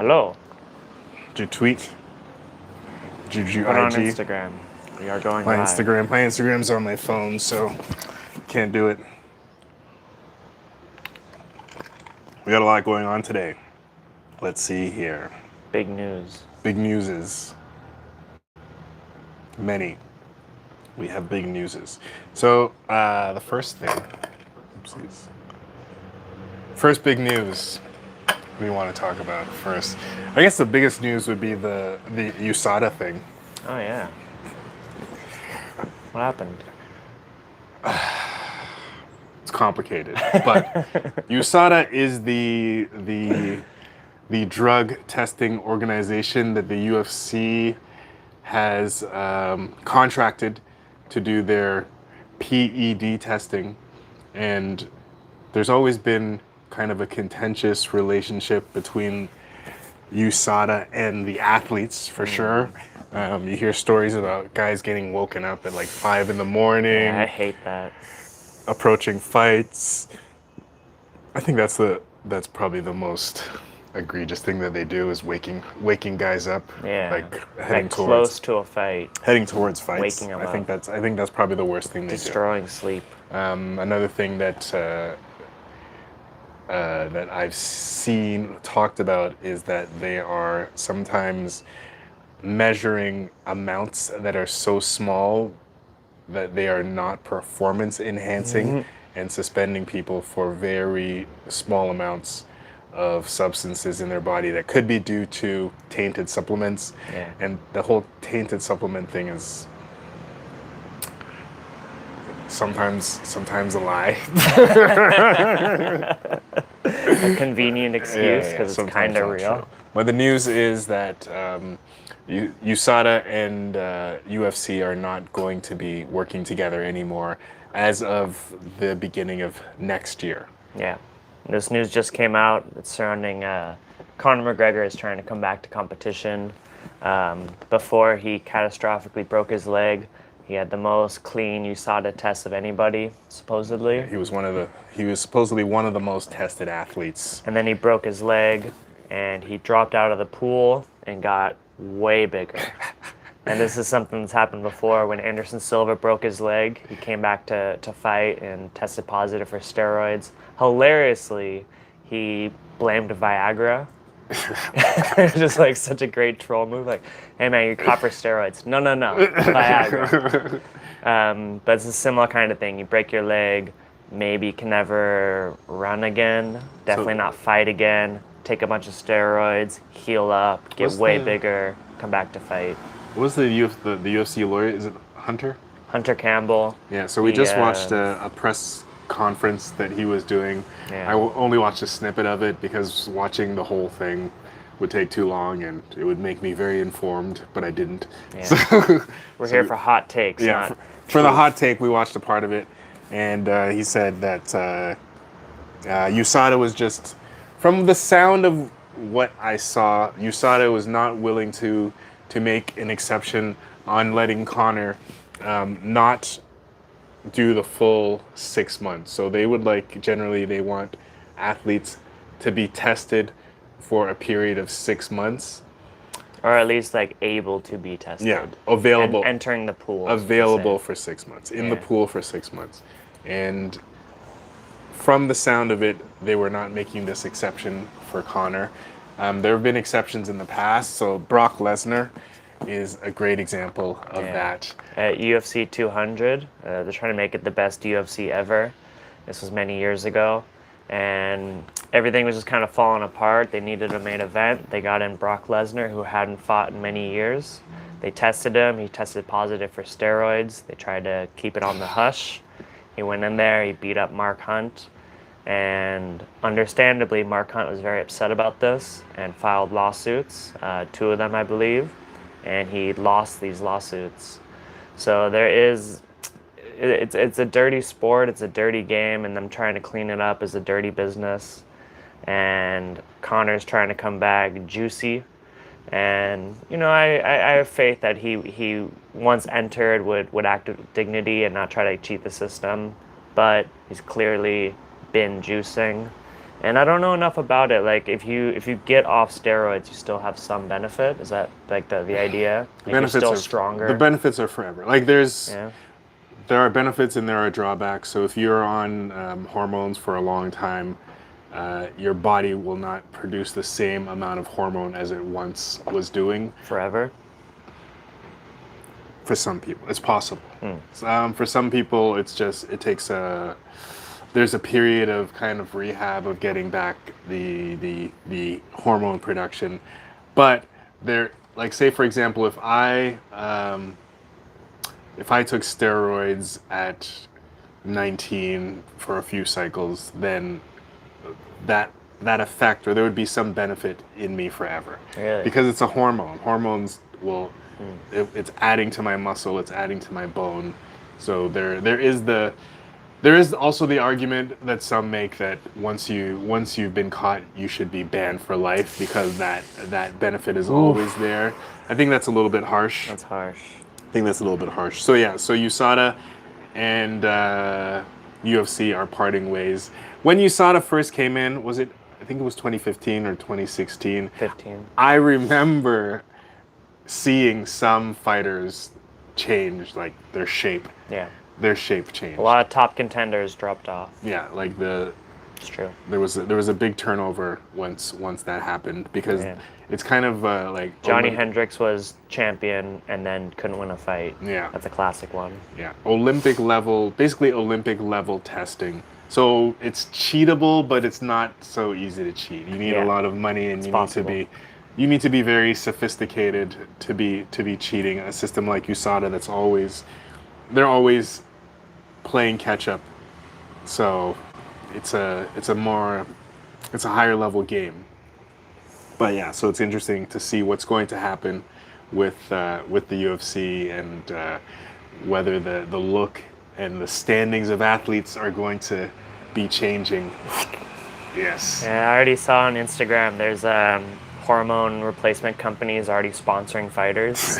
Hello. Did you tweet? Did you Put on IG? Instagram. We are going My live. Instagram. My Instagram's on my phone, so can't do it. We got a lot going on today. Let's see here. Big news. Big news is many. We have big newses. So the first thing, oopsies. First big news we want to talk about first. I guess the biggest news would be the USADA thing. Oh yeah. What happened? It's complicated, but USADA is the drug testing organization that the UFC has contracted to do their PED testing, and there's always been kind of a contentious relationship between USADA and the athletes, for sure. You hear stories about guys getting woken up at like 5 in the morning, Yeah, I hate that. approaching fights. I think that's probably the most egregious thing that they do is waking guys up, Yeah. like heading Like towards close to a fight. fights. Waking them I think up. that's probably the worst thing they Destroying sleep. do. Another thing that I've seen talked about is that they are sometimes measuring amounts that are so small that they are not performance enhancing and suspending people for very small amounts of substances in their body that could be due to tainted supplements. Yeah. And the whole tainted supplement thing is sometimes a lie. A convenient excuse because it's kind of real. True. But the news is that USADA and UFC are not going to be working together anymore as of the beginning of next year. Yeah. This news just came out. It's surrounding Conor McGregor is trying to come back to competition. Before he catastrophically broke his leg, he had the most clean USADA tests of anybody, supposedly. He was supposedly one of the most tested athletes. And then he broke his leg, and he dropped out of the pool and got way bigger. And this is something that's happened before. When Anderson Silva broke his leg, he came back to fight and tested positive for steroids. Hilariously, he blamed Viagra. Just like such a great troll move. Like, hey man, you're caught for steroids. No, Viagra. But it's a similar kind of thing. You break your leg, maybe you can never run again, definitely not fight again, take a bunch of steroids, heal up, get way bigger, come back to fight. What was the UFC lawyer? Is it Hunter? Hunter Campbell. Yeah, so we just watched a press conference that he was doing. Yeah. I only watched a snippet of it because watching the whole thing would take too long and it would make me very informed, but I didn't. Yeah. So, We're here for hot takes, yeah, not for the hot take, we watched a part of it, and he said that USADA was just, from the sound of what I saw, USADA was not willing to make an exception on letting Conor not do the full 6 months. So they would generally they want athletes to be tested for a period of 6 months. or at least like able to be tested. Yeah, available. And entering the pool. Available for 6 months. In the pool for 6 months. And from the sound of it, they were not making this exception for Conor. There have been exceptions in the past. So Brock Lesnar is a great example of that. At UFC 200, they're trying to make it the best UFC ever. This was many years ago. And everything was just kind of falling apart. They needed a main event. They got in Brock Lesnar, who hadn't fought in many years. They tested him. He tested positive for steroids. They tried to keep it on the hush. He went in there. He beat up Mark Hunt. And understandably, Mark Hunt was very upset about this and filed lawsuits, 2 of them, I believe. And he lost these lawsuits. So it's a dirty sport, it's a dirty game, and them trying to clean it up is a dirty business. And Conor's trying to come back juicy. And, I have faith that he once entered would act with dignity and not try to cheat the system. But he's clearly been juicing. And I don't know enough about it. Like if you get off steroids, you still have some benefit. Is that like the idea? Like you're still The stronger. benefits are forever. Like Yeah. there are benefits and there are drawbacks. So if you're on hormones for a long time, your body will not produce the same amount of hormone as it once was doing. Forever. For some people, it's possible. For some people, it takes there's a period of kind of rehab of getting back the hormone production, but there, like say for example, if I took steroids at 19 for a few cycles, then that effect, or there would be some benefit in me forever. Really? Because it's a hormone. Hormones will, it's adding to my muscle, it's adding to my bone. So there is also the argument that some make that once you've been caught, you should be banned for life because that benefit is always there. I think that's a little bit harsh. That's harsh. I think that's a little bit harsh. So yeah, so USADA and UFC are parting ways. When USADA first came in, I think it was 2015 or 2016. 15. I remember seeing some fighters change, like their shape. Yeah. Their shape changed. A lot of top contenders dropped off. Yeah, like It's true. there was a big turnover once that happened because it's kind of like Johnny Hendricks was champion and then couldn't win a fight. Yeah. That's a classic one. Yeah, basically Olympic level testing. So it's cheatable, but it's not so easy to cheat. You need a lot of money, and you need to be very sophisticated to be cheating. A system like USADA they're always playing catch up. So it's a higher level game. But yeah, so it's interesting to see what's going to happen with the UFC and whether the look and the standings of athletes are going to be changing. Yes. Yeah, I already saw on Instagram there's hormone replacement companies already sponsoring fighters.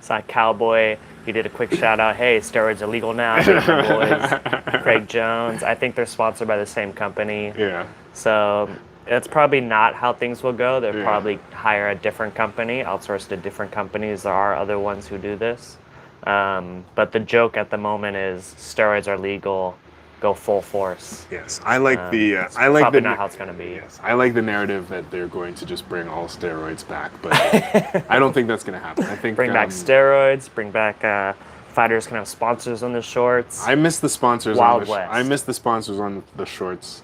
Saw Cowboy. He did a quick shout out. Hey, steroids are legal now. Boys. Craig Jones. I think they're sponsored by the same company. Yeah. So that's probably not how things will go. They'll probably hire a different company, outsource to different companies. There are other ones who do this. But the joke at the moment is steroids are legal. Go full force. Yes, I like probably not how it's gonna be. Yes, I like the narrative that they're going to just bring all steroids back, but I don't think that's going to happen. I think bring back steroids. Bring back fighters can have sponsors on the shorts. I miss the sponsors. Wild West. I miss the sponsors on the shorts.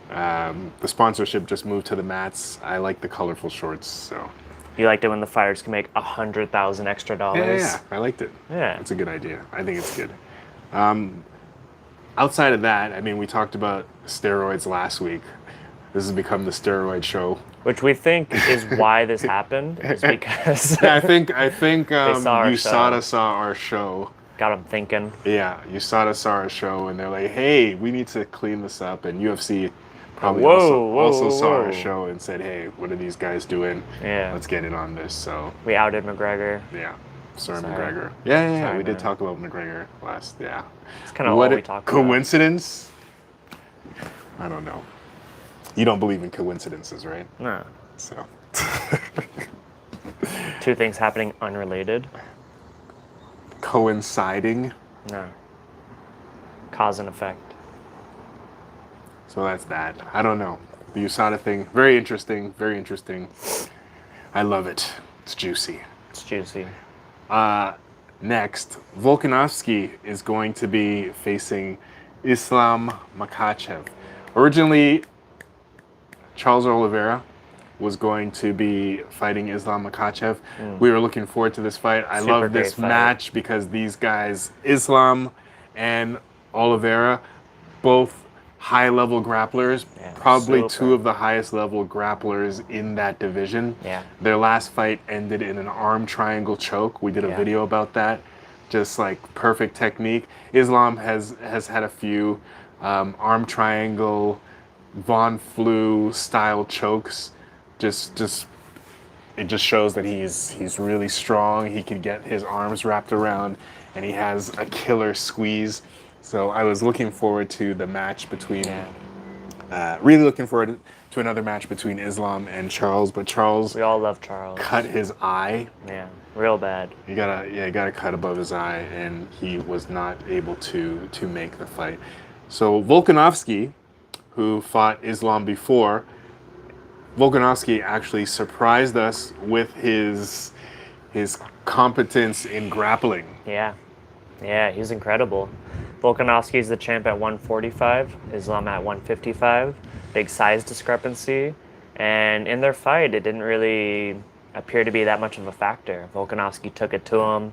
The sponsorship just moved to the mats. I like the colorful shorts. So you liked it when the fighters can make $100,000 extra dollars. Yeah, I liked it. Yeah, it's a good idea. I think it's good. Outside of that, I mean, we talked about steroids last week. This has become the steroid show, which we think is why this happened. Is because I think USADA saw our show. Got them thinking. Yeah, USADA saw our show, and they're like, "Hey, we need to clean this up." And UFC probably saw our show and said, "Hey, what are these guys doing? Yeah, let's get in on this." So we outed McGregor. Yeah. Sorry, McGregor. Yeah. We did talk about McGregor last. Yeah. It's kind of all we talked about. Coincidence? I don't know. You don't believe in coincidences, right? No. So. Two things happening unrelated. Coinciding? No. Cause and effect. So that's that. I don't know. The USADA thing, very interesting. Very interesting. I love it. It's juicy. It's juicy. Next, Volkanovski is going to be facing Islam Mackachev. Originally, Charles Oliveira was going to be fighting Islam Mackachev. We were looking forward to this fight. I love this match because these guys, Islam and Oliveira, both high-level grapplers, probably two of the highest-level grapplers in that division. Yeah. Their last fight ended in an arm triangle choke. We did a video about that. Just like perfect technique. Islam has had a few arm triangle, Von Flue style chokes. It just shows that he's really strong. He can get his arms wrapped around, and he has a killer squeeze. So I was looking forward to the match between Really looking forward to another match between Islam and Charles, but Charles We all love Charles. cut his eye. Yeah, real bad. He got a cut above his eye, and he was not able to make the fight. So Volkanovski, who fought Islam before, Volkanovski actually surprised us with his competence in grappling. Yeah, he's incredible. Volkanovski's the champ at 145, Islam at 155. Big size discrepancy. And in their fight, it didn't really appear to be that much of a factor. Volkanovski took it to him.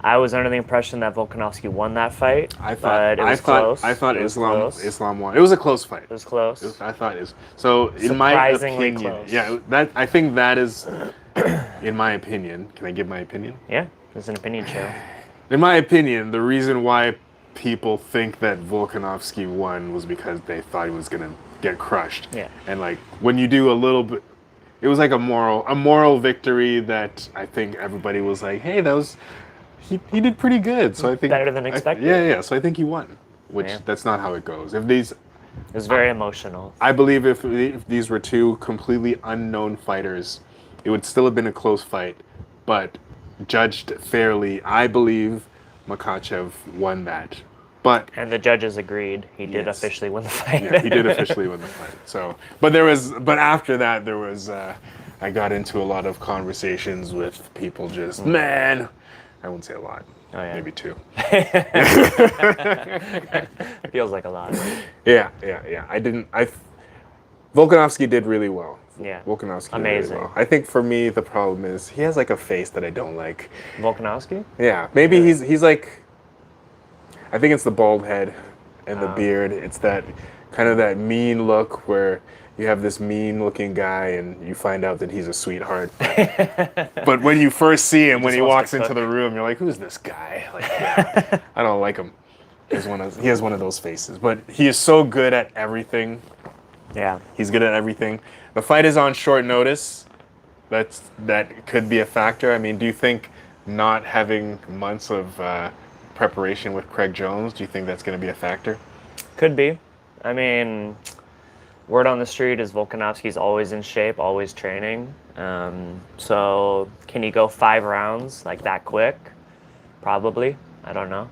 I was under the impression that Volkanovski won that fight, but it was close. I thought It was Islam close. won. It was a close fight. It was close. I thought it was. So in my Surprisingly opinion, close. yeah, I think that is, in my opinion. Can I give my opinion? Yeah, it's an opinion show. In my opinion, the reason why people think that Volkanovski won was because they thought he was gonna get crushed. Yeah. And like when you do a little bit, it was like a moral victory that I think everybody was like, hey, that was he did pretty good. So I think Better than expected. Yeah. So I think he won. Which Yeah. that's not how it goes. If these, It was very emotional. I believe if these were two completely unknown fighters, it would still have been a close fight, but judged fairly, I believe Mackachev won that. But And the judges agreed. He did Yes. officially win the fight. yeah, he did officially win the fight. So, but after that there was, I got into a lot of conversations with people just, man, I won't say a lot, Oh, yeah. maybe two. Feels like a lot. Yeah. Volkanovski did really well. Yeah. Volkanovski did Amazing. really well. I think for me the problem is he has like a face that I don't like. Volkanovski? Yeah, maybe he's like, I think it's the bald head and the beard. It's that kind of that mean look where you have this mean looking guy and you find out that he's a sweetheart. But when you first see him, when he wants to walks into cook. the room, you're like, who's this guy? Like, yeah, I don't like him. He has one of those faces. But he is so good at everything. Yeah. He's good at everything. The fight is on short notice. That could be a factor. I mean, do you think not having months of preparation with Craig Jones, do you think that's going to be a factor? Could be. I mean, word on the street is Volkanovski's always in shape, always training. So can he go 5 rounds like that quick? Probably. I don't know.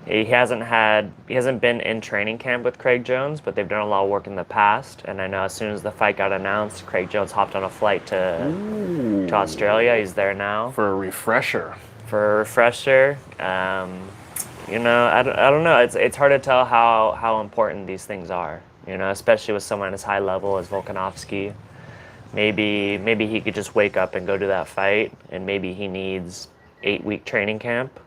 He hasn't been in training camp with Craig Jones, but they've done a lot of work in the past. And I know as soon as the fight got announced, Craig Jones hopped on a flight to Australia. He's there now For a refresher. for a refresher. You know, I don't know. It's hard to tell how important these things are. You know, especially with someone as high level as Volkanovski. Maybe he could just wake up and go to that fight, and maybe he needs 8-week training camp.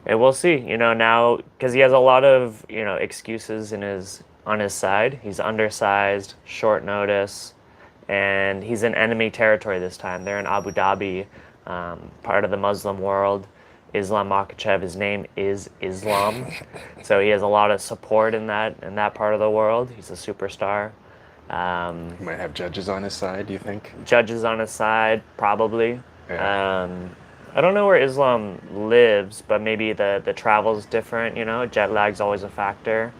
And we'll see. You know, now because he has a lot of excuses on his side. He's undersized, short notice, and he's in enemy territory this time. They're in Abu Dhabi, part of the Muslim world. Islam Mackachev, his name is Islam, so he has a lot of support in that part of the world. He's a superstar. He might have judges on his side, do you think? Judges on his side, probably. Yeah. I don't know where Islam lives, but maybe the travel's different. You know, jet lag's always a factor.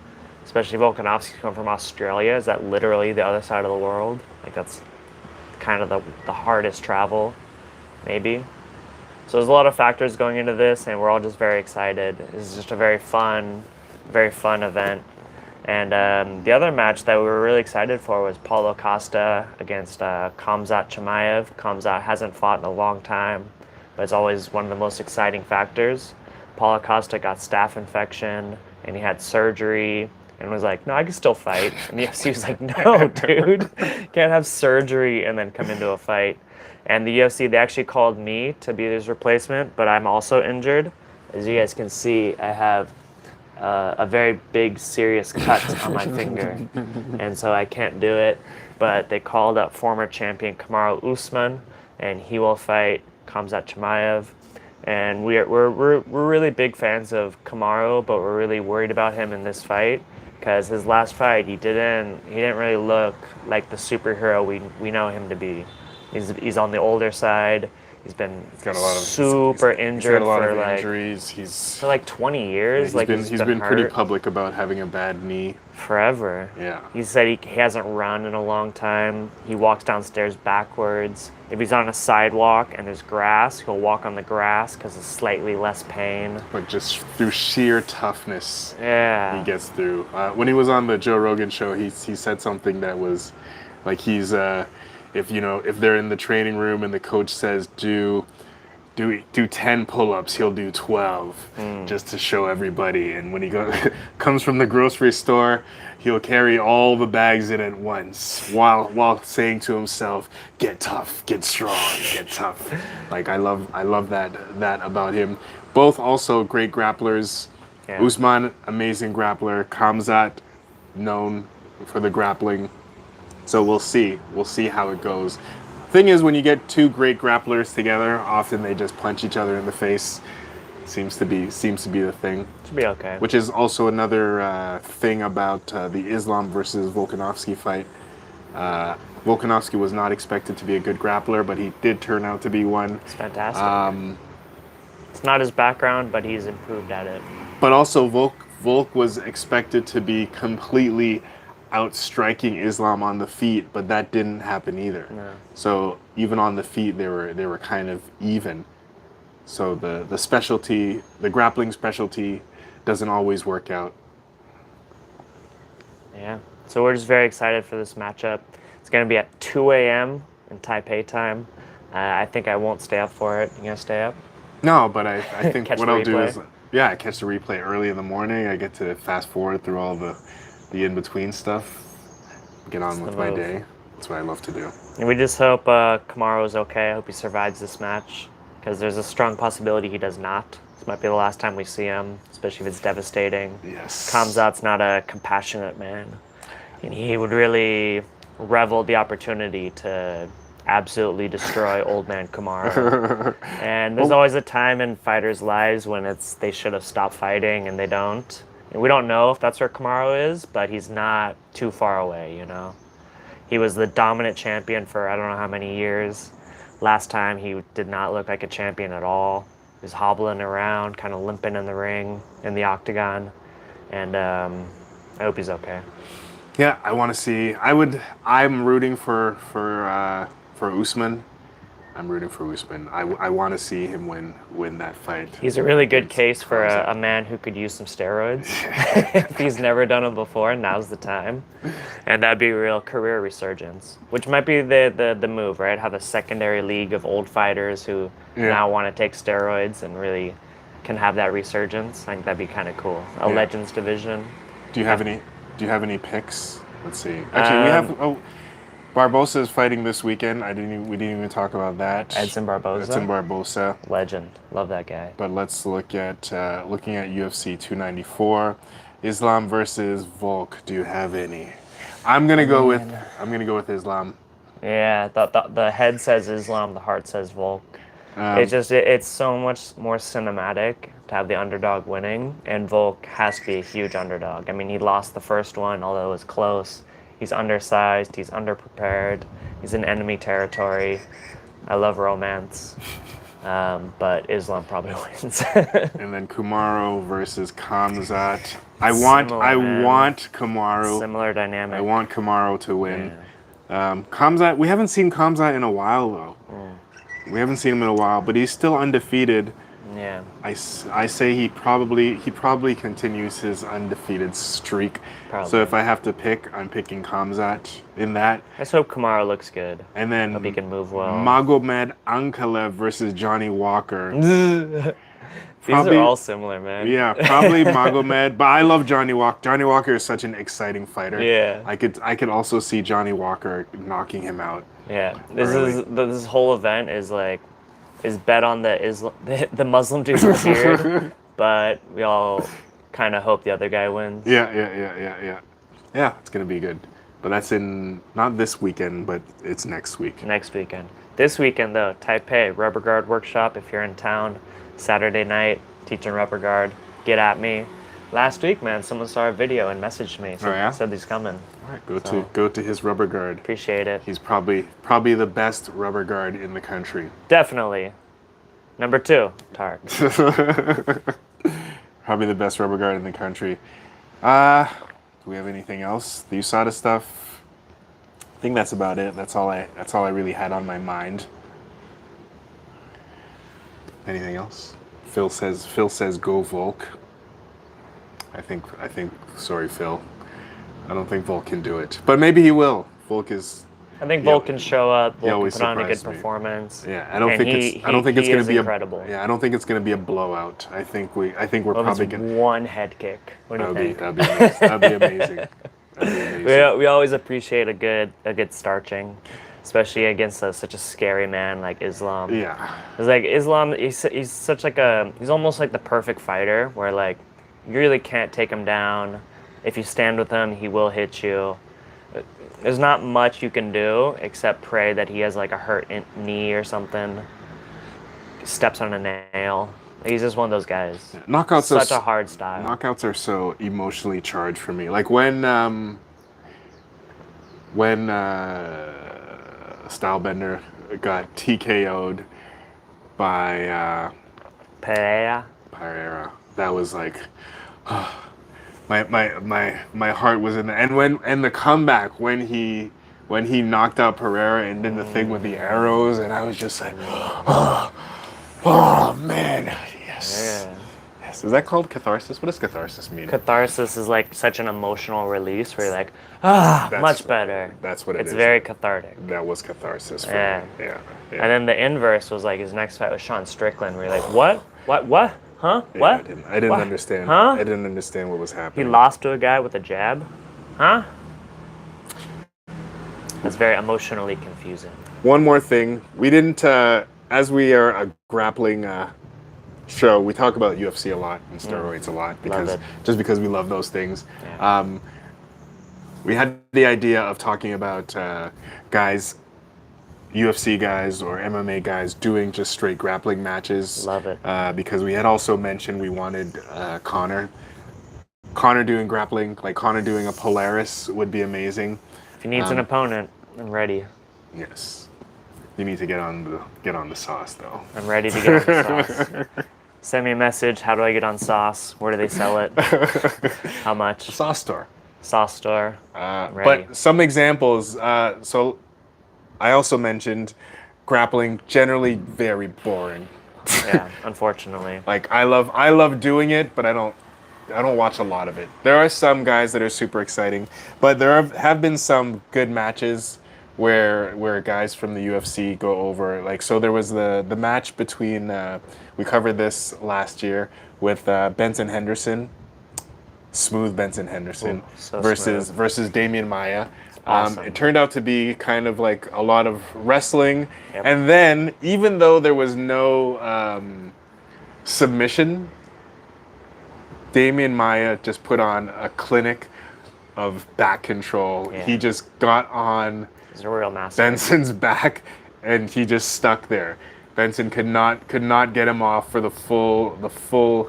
Especially Volkanovski coming from Australia. Is that literally the other side of the world? Like that's kind of the hardest travel, maybe. So there's a lot of factors going into this, and we're all just very excited. This is just a very fun event. And the other match that we were really excited for was Paulo Costa against Khamzat Chimaev. Khamzat hasn't fought in a long time, but it's always one of the most exciting factors. Paulo Costa got staph infection, and he had surgery, and was like, no, I can still fight. And the UFC was like, no, dude, can't have surgery and then come into a fight. And the UFC, they actually called me to be his replacement, but I'm also injured. As you guys can see, I have a very big, serious cut on my finger, and so I can't do it. But they called up former champion Kamaru Usman, and he will fight Khamzat Chimaev. And we're really big fans of Kamaru, but we're really worried about him in this fight because his last fight he didn't really look like the superhero we know him to be. He's on the older side. He's been got a lot of super injured He's got a lot for of like injuries. He's for like 20 years. Like he's been pretty hurt public about having a bad knee. forever. Yeah. He said he hasn't run in a long time. He walks downstairs backwards. If he's on a sidewalk and there's grass, he'll walk on the grass because it's slightly less pain. But just through sheer toughness, Yeah. he gets through. When he was on the Joe Rogan show, he said something that was like he's if they're in the training room and the coach says do 10 pull-ups, he'll do 12 just to show everybody. And when he comes from the grocery store, he'll carry all the bags in at once while saying to himself, get tough, get strong, get tough. Like I love that about him. Both also great grapplers. Yeah. Usman, amazing grappler. Khamzat, known for the grappling. So we'll see how it goes. Thing is, when you get two great grapplers together, often they just punch each other in the face. Seems to be the thing. Should be okay. Which is also another thing about the Islam versus Volkanovski fight. Volkanovski was not expected to be a good grappler, but he did turn out to be one. It's fantastic. It's not his background, but he's improved at it. But also, Volk was expected to be completely outstriking Islam on the feet, but that didn't happen either. No. So even on the feet, they were kind of even. So the grappling specialty doesn't always work out. Yeah. So we're just very excited for this matchup. It's going to be at 2 a.m. in Taipei time. I think I won't stay up for it. You gonna stay up? No, but I think Catch what the I'll do replay? is, I catch the replay early in the morning. I get to fast forward through all the in-between stuff, get on with my day. That's what I love to do. And we just hope Kamaru's okay. I hope he survives this match, because there's a strong possibility he does not. This might be the last time we see him, especially if it's devastating. Yes. Khamzat's not a compassionate man, and he would really revel the opportunity to absolutely destroy old man Kamaru. And there's always a time in fighters' lives when they should have stopped fighting and they don't. And we don't know if that's where Chimaev is, but he's not too far away, you know. He was the dominant champion for I don't know how many years. Last time he did not look like a champion at all. He was hobbling around, kind of limping in the ring, in the octagon. And I hope he's okay. Yeah, I want to see. I'm rooting for Usman. I'm rooting for Usman. I want to see him win that fight. He's a really good case for a man who could use some steroids. If he's never done them before, now's the time. And that'd be a real career resurgence, which might be the move, right? Have a secondary league of old fighters who now want to take steroids and really can have that resurgence. I think that'd be kind of cool. A Legends division. Do you have any picks? Let's see. Actually, we have. Barbosa is fighting this weekend. We didn't even talk about that. Edson Barboza. Edson Barbosa. Legend. Love that guy. But let's look at looking at UFC 294. Islam versus Volk. Do you have any? I'm gonna go with Islam. Yeah, the head says Islam, the heart says Volk. It's so much more cinematic to have the underdog winning, and Volk has to be a huge underdog. I mean, he lost the first one, although it was close. He's undersized, he's underprepared, he's in enemy territory. I love romance, but Islam probably wins. And then Kamaru versus Khamzat. I want Kamaru. Similar dynamic. I want Kamaru to win. Khamzat, we haven't seen Khamzat in a while though. We haven't seen him in a while, but he's still undefeated. Yeah. I say he probably continues his undefeated streak. Probably. So if I have to pick, I'm picking Khamzat in that. I just hope Kamaru looks good. And then Hope he can move well. Magomed Ankalaev versus Johnny Walker. These are all similar, man. Yeah, probably Magomed, but I love Johnny Walker. Johnny Walker is such an exciting fighter. Yeah. I could also see Johnny Walker knocking him out. Yeah. This whole event is bet on the Muslim dude cheered, but we all kind of hope the other guy wins. Yeah. Yeah, it's gonna be good. But that's not this weekend, but it's next week. Next weekend. This weekend though, Taipei Rubber Guard workshop. If you're in town, Saturday night, teaching rubber guard. Get at me. Last week, man, someone saw a video and messaged me. Oh, yeah? Said he's coming. All right, go to his rubber guard. Appreciate it. He's probably the best rubber guard in the country. Definitely. Number 2, Tahric. Probably the best rubber guard in the country. Do we have anything else? The USADA stuff. I think that's about it. That's all I really had on my mind. Anything else? Phil says go Volk. I think sorry Phil. I don't think Volk can do it. But maybe he will. Volk is I think Volk can show up. Volk always can put on a good surprised me. performance. Yeah, I don't think it's going to be incredible. I don't think it's going to be a blowout. I think we're probably going to one head kick. What do you think? That'd be amazing. That'd be amazing. We always appreciate a good starching, especially against such a scary man like Islam. Yeah. It's like Islam. He's such like he's almost like the perfect fighter where like you really can't take him down. If you stand with him, he will hit you. There's not much you can do except pray that he has like a hurt knee or something. Steps on a nail. He's just one of those guys. Yeah. Knockouts such a hard style. Knockouts are so emotionally charged for me. Like when Stylebender got TKO'd by Pereira. That was like my heart was in there. And the comeback when he knocked out Pereira and did the thing with the arrows, and I was just like, oh man, yes. Yeah. Yes. Is that called catharsis? What does catharsis mean? Catharsis is like such an emotional release where you're like, much better. That's what it is. It's very cathartic. That was catharsis for Yeah. me. Yeah. And then the inverse was like his next fight with Sean Strickland, where you're like, what? Huh? Yeah, What? I didn't What? understand. Huh? I didn't understand what was He happening. lost to a guy with a jab? Huh? That's very emotionally confusing. One more thing. We didn't, as we are a grappling show, we talk about UFC a lot and steroids a lot because we love those things. Yeah. We had the idea of talking about guys, UFC guys or MMA guys doing just straight grappling matches. Love it. Because we had also mentioned we wanted Connor doing grappling, like Connor doing a Polaris would be amazing. If he needs an opponent, I'm ready. Yes. You need to get on the sauce though. I'm ready to get on the sauce. Send me a message. How do I get on sauce? Where do they sell it? How much? Sauce store. Sauce store. Ready. But some examples. So I also mentioned grappling generally very boring. Yeah, unfortunately. Like I love doing it, but I don't watch a lot of it. There are some guys that are super exciting, but there have been some good matches where guys from the UFC go over. Like so, there was the match between we covered this last year with Benson Henderson, smooth Benson Henderson, so versus Damian Maia. Awesome. It turned out to be kind of like a lot of wrestling, Yep. and then even though there was no submission, Damian Maia just put on a clinic of back control. Yeah. He just got on He's a real master. Benson's back, and he just stuck there. Benson could not get him off for the full I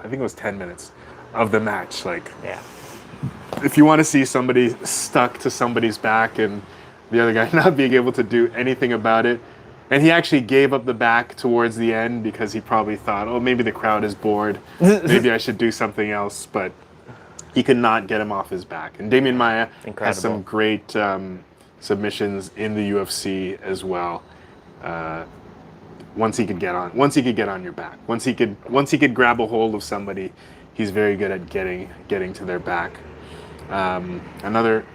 think it was 10 minutes of the match. Like, Yeah. if you want to see somebody stuck to somebody's back and the other guy not being able to do anything about it, and he actually gave up the back towards the end because he probably thought, oh, maybe the crowd is bored. Maybe I should do something else, but he could not get him off his back. And Damian Maia has some great submissions in the UFC as well. Once he could get on your back, once he could grab a hold of somebody, he's very good at getting to their back. Another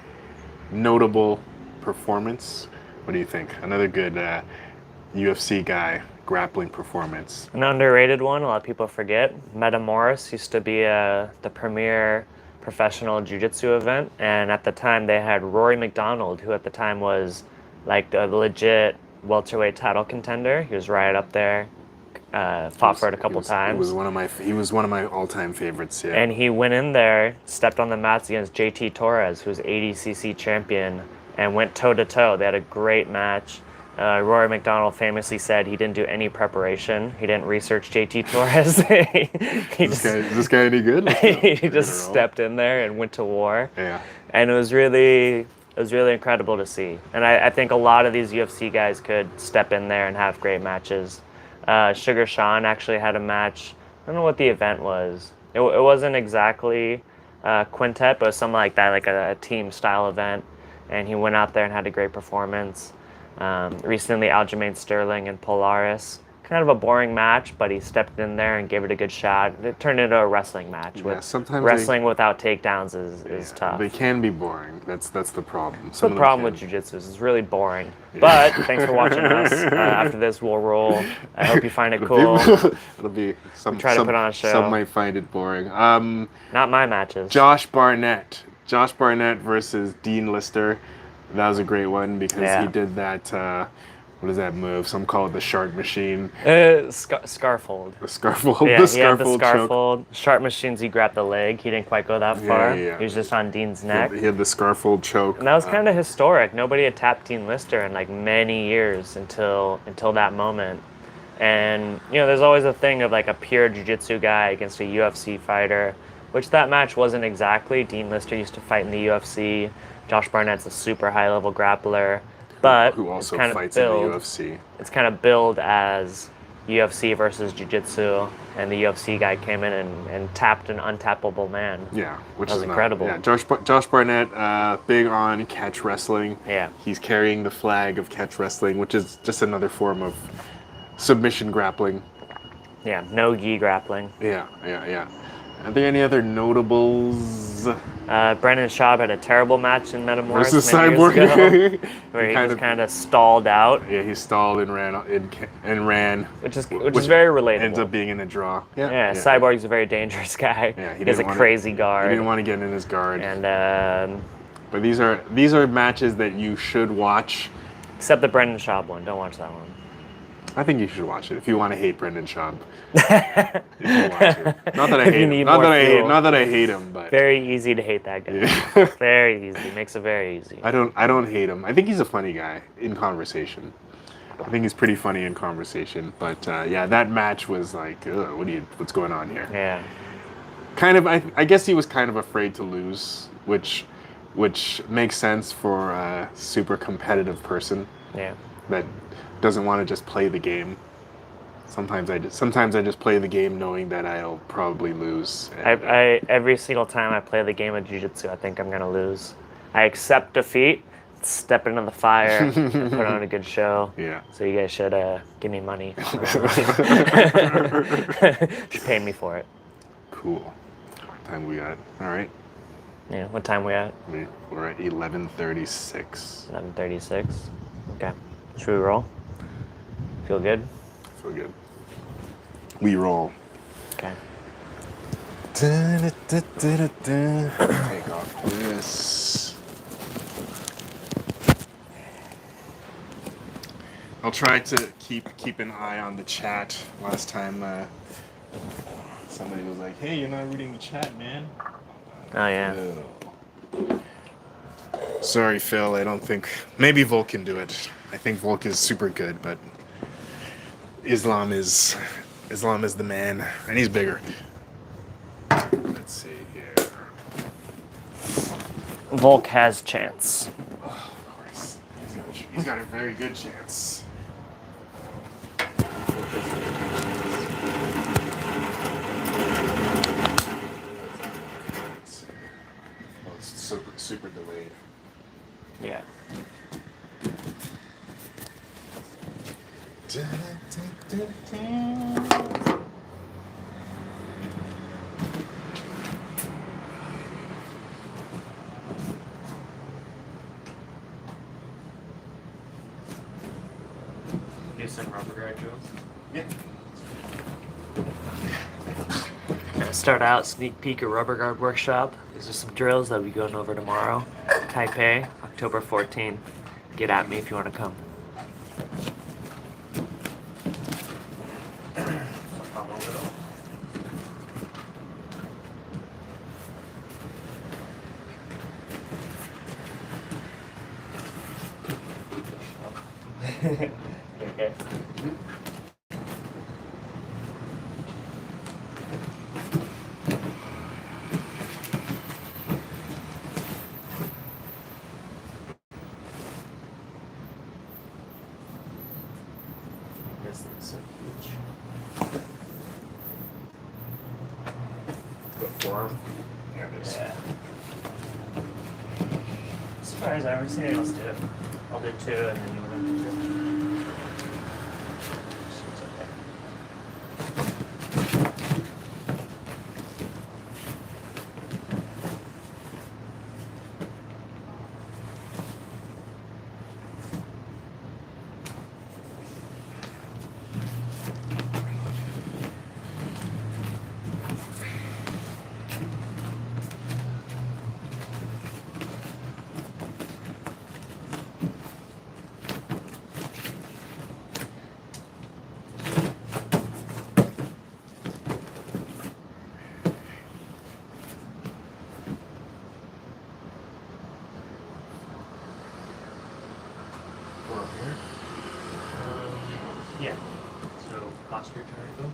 notable performance. What do you think? Another good UFC guy grappling performance. An underrated one, a lot of people forget. Meta Morris used to be the premier professional jiu-jitsu event, and at the time they had Rory McDonald, who at the time was like the legit welterweight title contender. He was right up there. Fought for it a couple times. He was one of my all-time favorites. Yeah. And he went in there, stepped on the mats against JT Torres, who's ADCC champion, and went toe-to-toe. They had a great match. Rory McDonald famously said he didn't do any preparation. He didn't research JT Torres. Is this guy any good? He just stepped in there and went to war. Yeah. And it was really It was really incredible to see. And I think a lot of these UFC guys could step in there and have great matches. Sugar Sean actually had a match. I don't know what the event was. It wasn't exactly quintet, but it was something like that, like a team style event. And he went out there and had a great performance. Recently, Aljamain Sterling and Polaris. Kind of a boring match, but he stepped in there and gave it a good shot. It turned into a wrestling match. Yeah, sometimes wrestling without takedowns is tough. They can be boring. That's the problem. That's the problem with jiu-jitsu is it's really boring. Yeah. But thanks for watching us. After this, we'll roll. I hope you find it cool. It'll be some. Try to put on a show. Some might find it boring. Not my matches. Josh Barnett versus Dean Lister. That was a great one because he did that. What is that move? Some call it the shark machine. Scarfold. The scarfold. Yeah, the he had the scarfold scarfold. Shark machines, he grabbed the leg. He didn't quite go that far. Yeah. He was just on Dean's neck. He had the scarfold choke. And that was kind of historic. Nobody had tapped Dean Lister in like many years until that moment. And, you know, there's always a thing of like a pure jiu-jitsu guy against a UFC fighter, which that match wasn't exactly. Dean Lister used to fight in the UFC. Josh Barnett's a super high-level grappler. But who also kind fights of in the UFC. It's kind of billed as UFC versus jiu-jitsu, and the UFC guy came in and tapped an untappable man. Yeah, which was incredible. Josh Barnett, big on catch wrestling. Yeah. He's carrying the flag of catch wrestling, which is just another form of submission grappling. Yeah, no gi grappling. Yeah. Are there any other notables? Brendan Schaub had a terrible match in Metamoris versus many years Cyborg, ago, where he just kind of stalled out. Yeah, he stalled and ran. Which is very relatable. Ends up being in a draw. Yeah. Cyborg's a very dangerous guy. Yeah, he has a crazy guard. He didn't want to get in his guard. And but these are matches that you should watch. Except the Brendan Schaub one. Don't watch that one. I think you should watch it if you want to hate Brendan Schaub. If you want to. Not that I hate him. Not that I hate him, but very easy to hate that guy. Yeah. Very easy. Makes it very easy. I don't hate him. I think he's a funny guy in conversation. I think he's pretty funny in conversation. But yeah, that match was like, what's going on here? Yeah. Kind of. I guess he was kind of afraid to lose, which makes sense for a super competitive person. Yeah. That doesn't want to just play the game. Sometimes I just play the game knowing that I'll probably lose. I every single time I play the game of jiu-jitsu, I think I'm gonna lose. I accept defeat, step into the fire, and put on a good show. Yeah. So you guys should give me money. Just pay me for it. Cool. What time we got? All right. Yeah. What time we at? We're at 11:36. 11:36. Okay. Should we roll? Feel good? Feel good. We roll. Okay. Take off this. I'll try to keep an eye on the chat. Last time somebody was like, "Hey, you're not reading the chat, man." Oh yeah. Sorry, Phil. I don't think. Maybe Volk can do it. I think Volk is super good, but Islam is the man, and he's bigger. Let's see here. Volk has chance. Oh, of course. He's got a very good chance. Oh, it's super delayed. Yeah. Do some rubber guard drills. Yeah. Gonna start out sneak peek a rubber guard workshop. These are some drills that we'll be going over tomorrow. Taipei, October 14th. Get at me if you want to come. Okay. this thing's so huge. The forearm. Yeah, it is. Yeah. Surprised I haven't seen anyone else do it. I'll do 2 and then you want to do 2. Seems okay. Forearm here. Yeah. So posture triangle.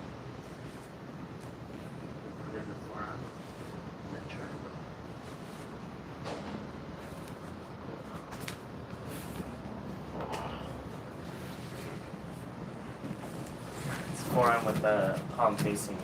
And then the forearm. And then triangle. It's forearm with the palm facing you.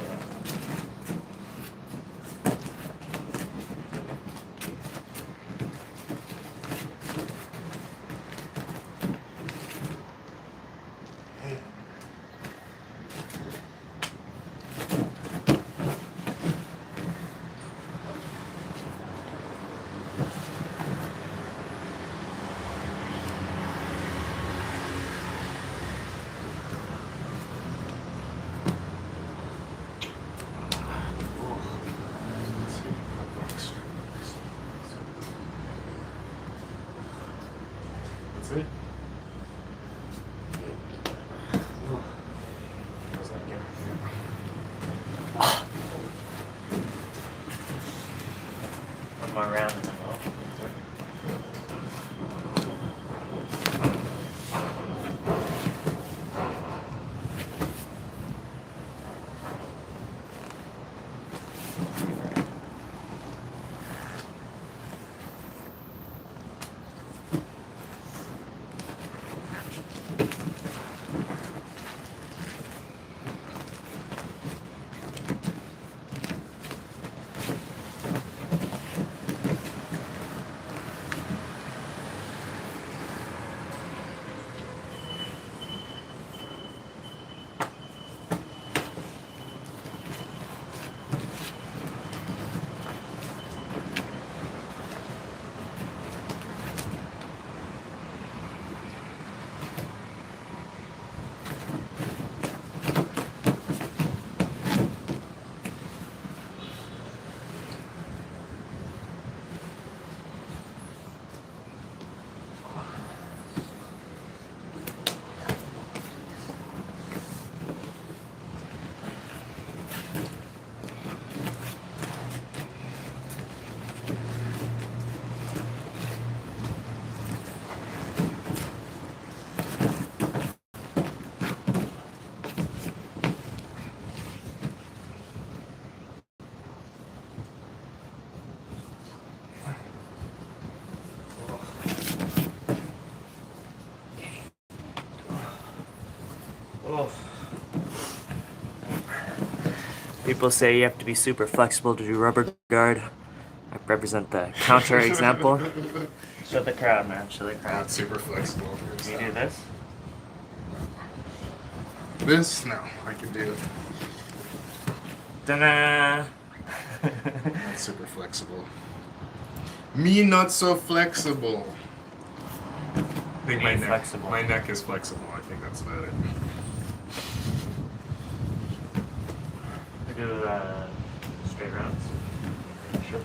That's it. How's that again? One more round and then we'll. Oh. People say you have to be super flexible to do rubber guard. I represent the counter example. Show the crowd, man. Show the crowd. Not super flexible. Can you do this? This? No, I can do it. Ta-da! Not super flexible. Me not so flexible. I think my Being neck. flexible. My neck is flexible. I think that's about it. We do straight rounds. Sure.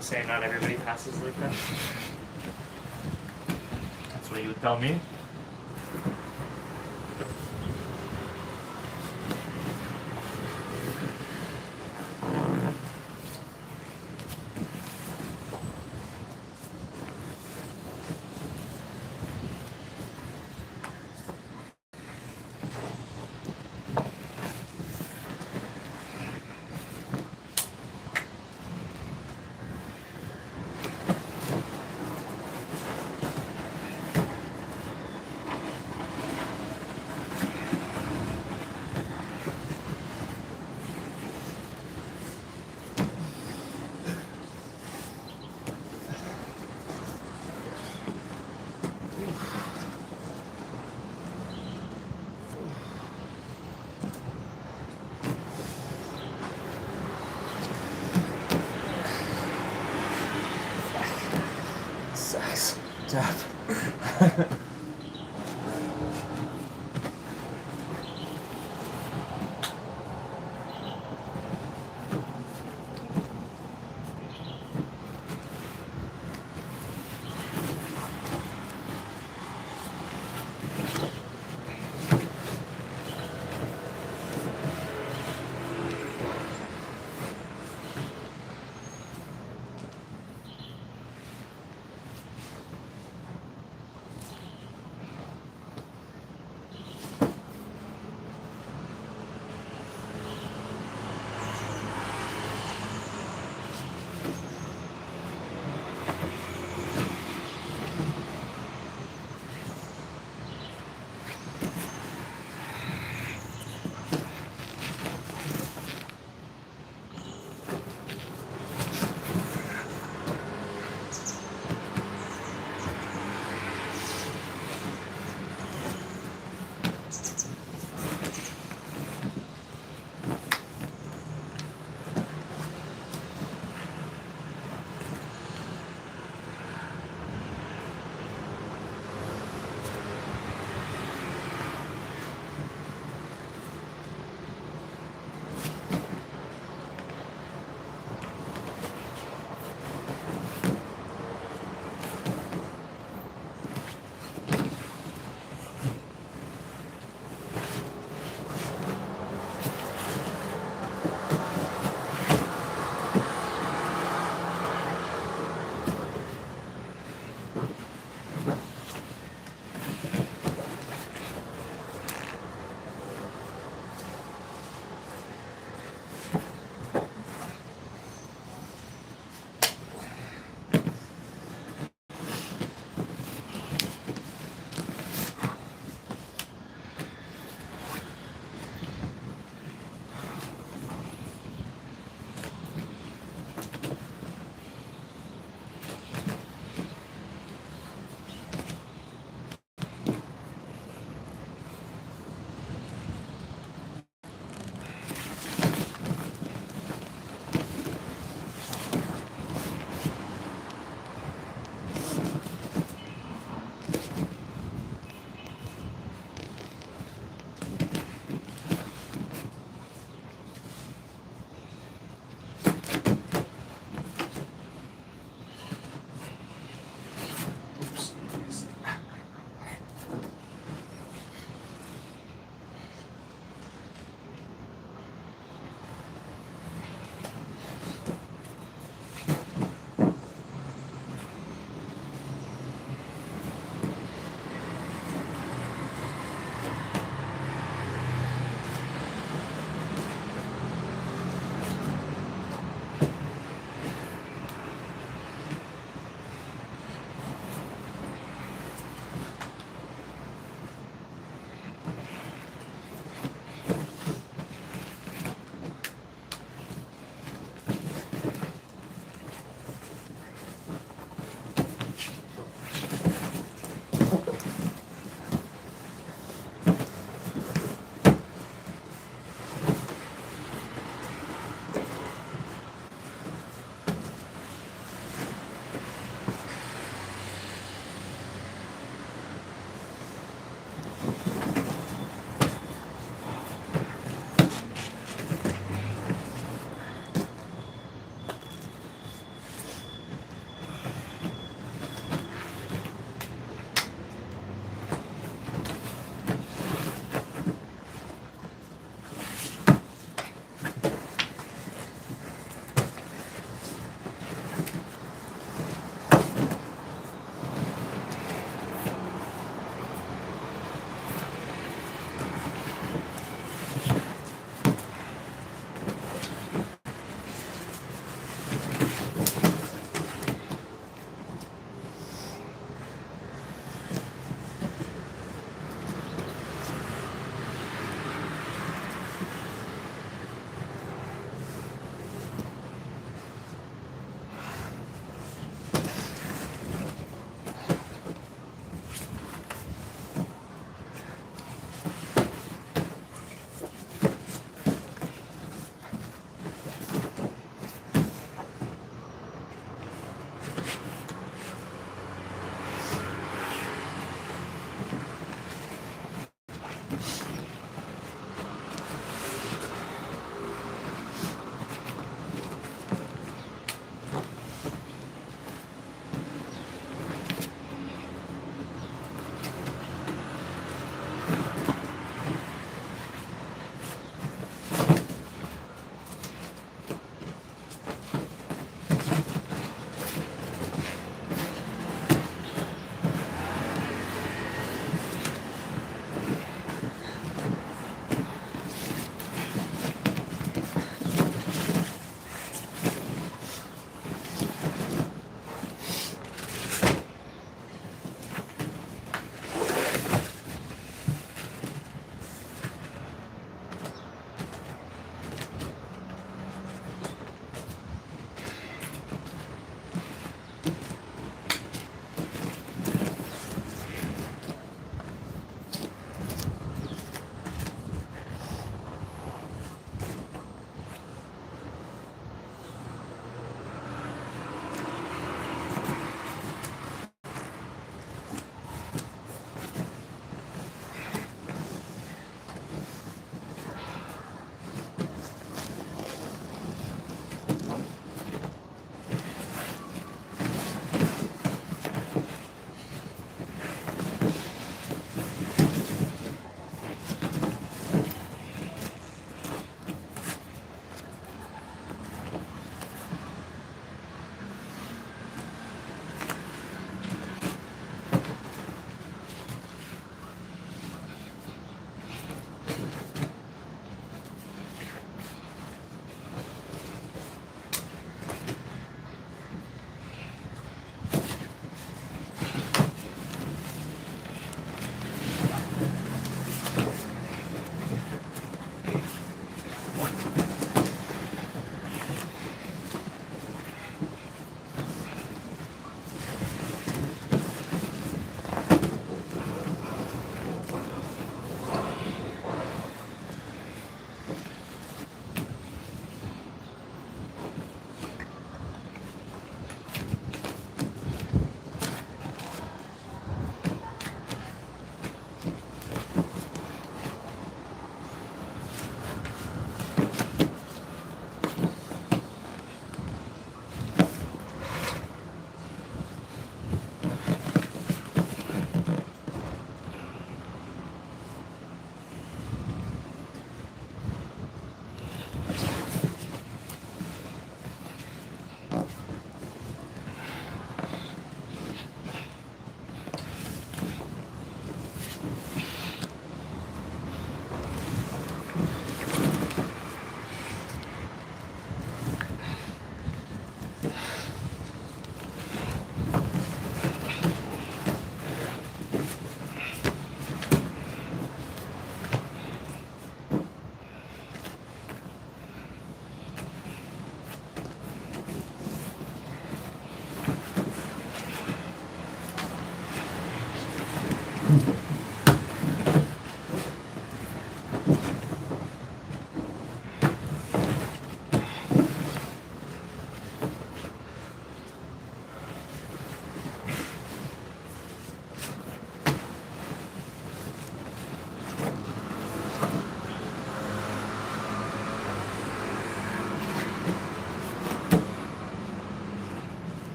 Say not everybody passes like that. That's what you would tell me. jab.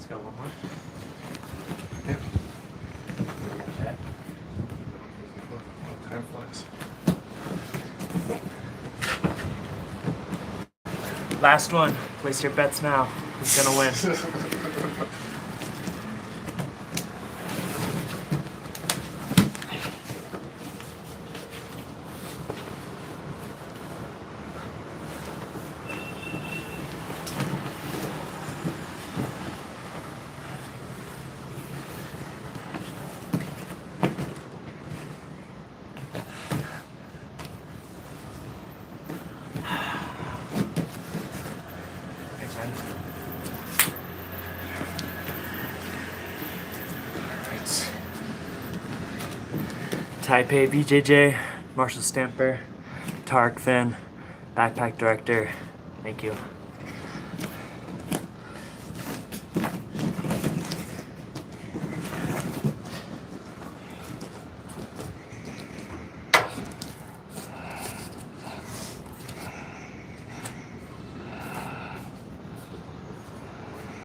Let's go one more. Yeah. Okay. Time flies. Last one. Place your bets now. Who's gonna win? Thanks, man. Taipei BJJ, Marshall Stamper, Tahric Finn, Backpack Director. Thank you.